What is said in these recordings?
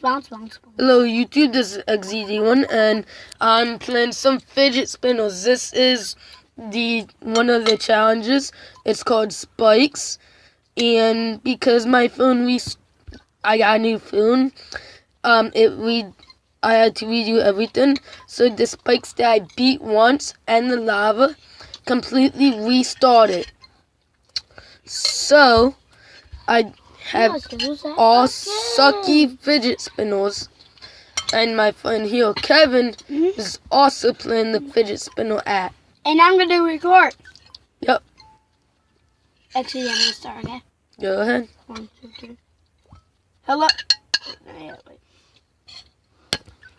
Bounce. Hello YouTube, this is XZD1 and I'm playing some fidget spinners. This is one of the challenges. It's called Spikes, and because my phone I got a new phone, I had to redo everything. So the spikes that I beat once and the lava completely restarted. So I have all sucky fidget spinners, and my friend here, Kevin, is also playing the fidget spinner app. And I'm going to record. Yep. Actually, I'm going to start, okay? Go ahead. 1, 2, 3. Hello.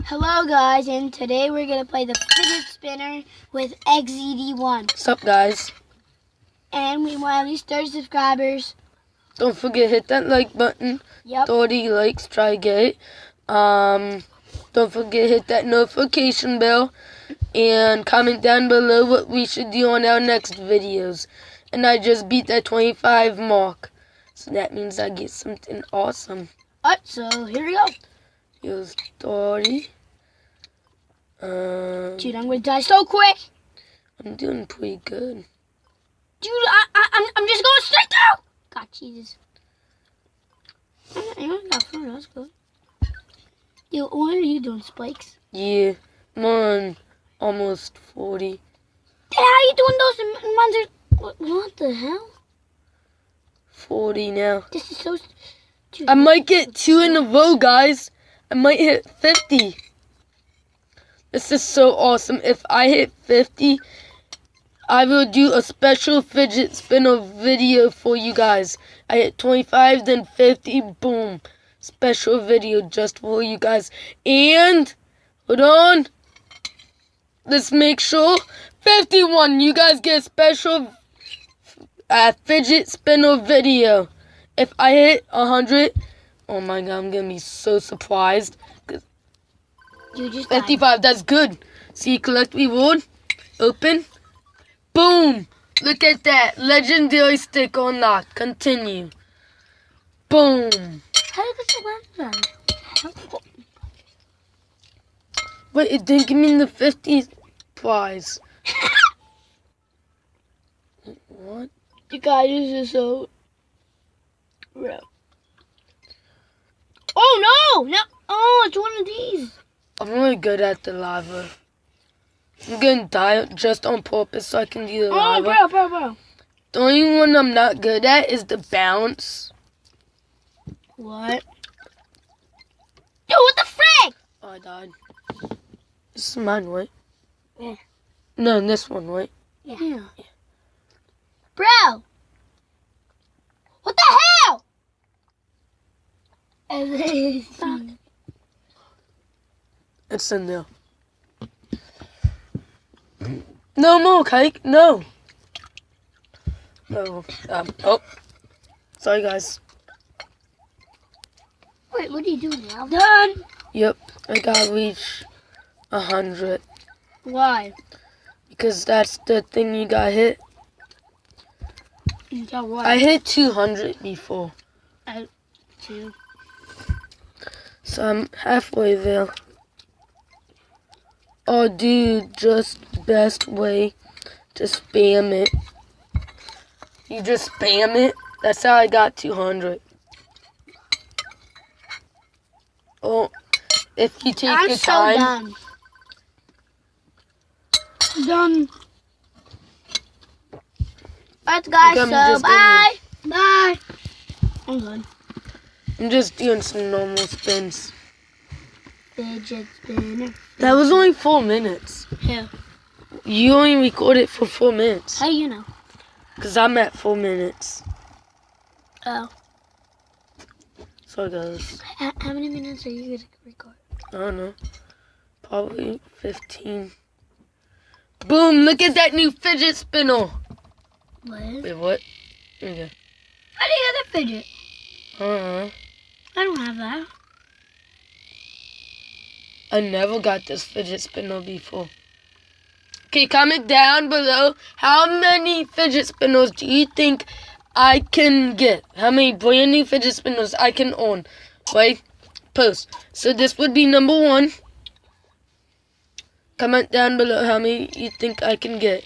Hello, guys, and today we're going to play the fidget spinner with XZD1. What's up, guys? And we want at least 30 subscribers. Don't forget, hit that like button. Yep. 30 likes, try to get it. Don't forget, hit that notification bell. And comment down below what we should do on our next videos. And I just beat that 25 mark. So that means I get something awesome. Alright, so here we go. Here's 30. Dude, I'm going to die so quick. I'm doing pretty good. Dude, I'm just going straight through. God, Jesus. I only got 4, that's good. Dude, what are you doing, Spikes? Yeah, I'm on almost 40. How are you doing those monsters? What the hell? 40 now. This is so... Dude, I might get 2 in a row, guys. I might hit 50. This is so awesome. If I hit 50, I will do a special fidget spinner video for you guys. I hit 25, then 50, boom. Special video just for you guys. And, hold on. Let's make sure. 51, you guys get a special fidget spinner video. If I hit 100, oh my god, I'm going to be so surprised. you just 55, died. that's good. See, collect reward. Open. Boom! Look at that. Legendary stick unlocked. Continue. Boom. How did this land then? Wait, it didn't give me the 50 prize. What? You guys, this is so... real. Oh, no! No! Oh, it's one of these. I'm really good at the lava. I'm gonna die just on purpose so I can do the lava. Oh, bro. The only one I'm not good at is the bounce. What? Yo, what the frick? Oh, I died. This is mine, right? Yeah. No, this one, right? Yeah. Bro! What the hell? It's in there. No more cake, no. No. Oh. Sorry, guys. Wait, what are you doing now? Done! Yep, I gotta reach 100. Why? Because that's the thing you got hit. You got what? I hit 200 before. I, too. So I'm halfway there. Oh, dude, just best way to spam it. You just spam it. That's how I got 200. Oh, if you take your time. Done. Alright, guys, so bye. Bye. I'm done. I'm just doing some normal spins. Fidget spinner. That was only 4 minutes. Yeah. You only recorded for 4 minutes. How do you know? Because I'm at 4 minutes. Oh. So guys. How many minutes are you going to record? I don't know. Probably 15. Boom! Look at that new fidget spinner. What? Wait, what? Here we go. How do you get a fidget? I I don't have that. I never got this fidget spinner before. Okay, comment down below how many fidget spinners do you think I can get? How many brand new fidget spinners I can own? Right? post. So this would be number 1. Comment down below how many you think I can get.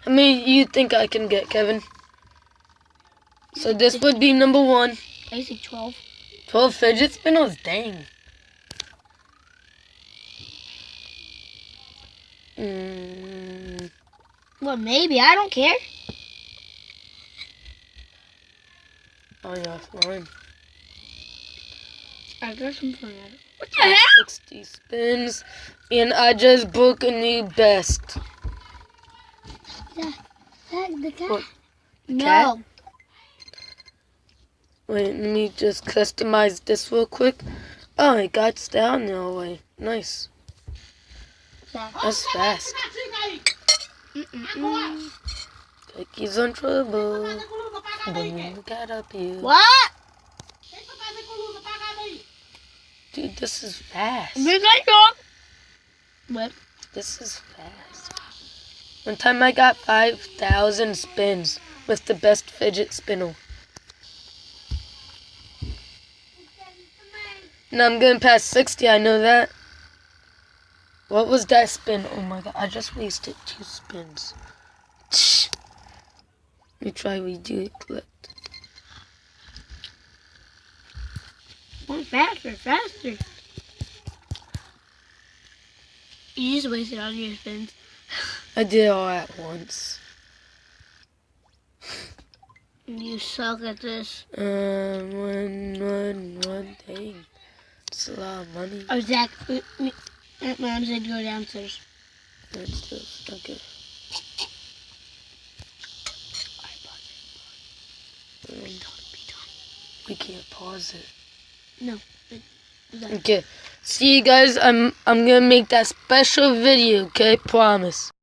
How many you think I can get, Kevin? So this would be number 1. I say 12. 12 fidget spinners? Dang. Well, maybe. I don't care. Oh yeah, fine. I got some fun at it. What the hell? 60 spins. And I just broke a new best. The cat? What? No. Cat? Wait, let me just customize this real quick. Oh, it got down there already. Nice. That's fast. Cookies on trouble. Boom, got up here. What? Dude, this is fast. What? This is fast. One time I got 5,000 spins with the best fidget spinner. Now I'm going past 60, I know that. What was that spin? Oh my god, I just wasted 2 spins. Let me try redo it. Collect. One faster, faster. You just wasted all your spins. I did it all at once. You suck at this. One thing. It's a lot of money. Oh, Zach, Mom said go downstairs. That's just, okay. We can't pause it. No. Okay. See you guys. I'm gonna make that special video, okay? Promise.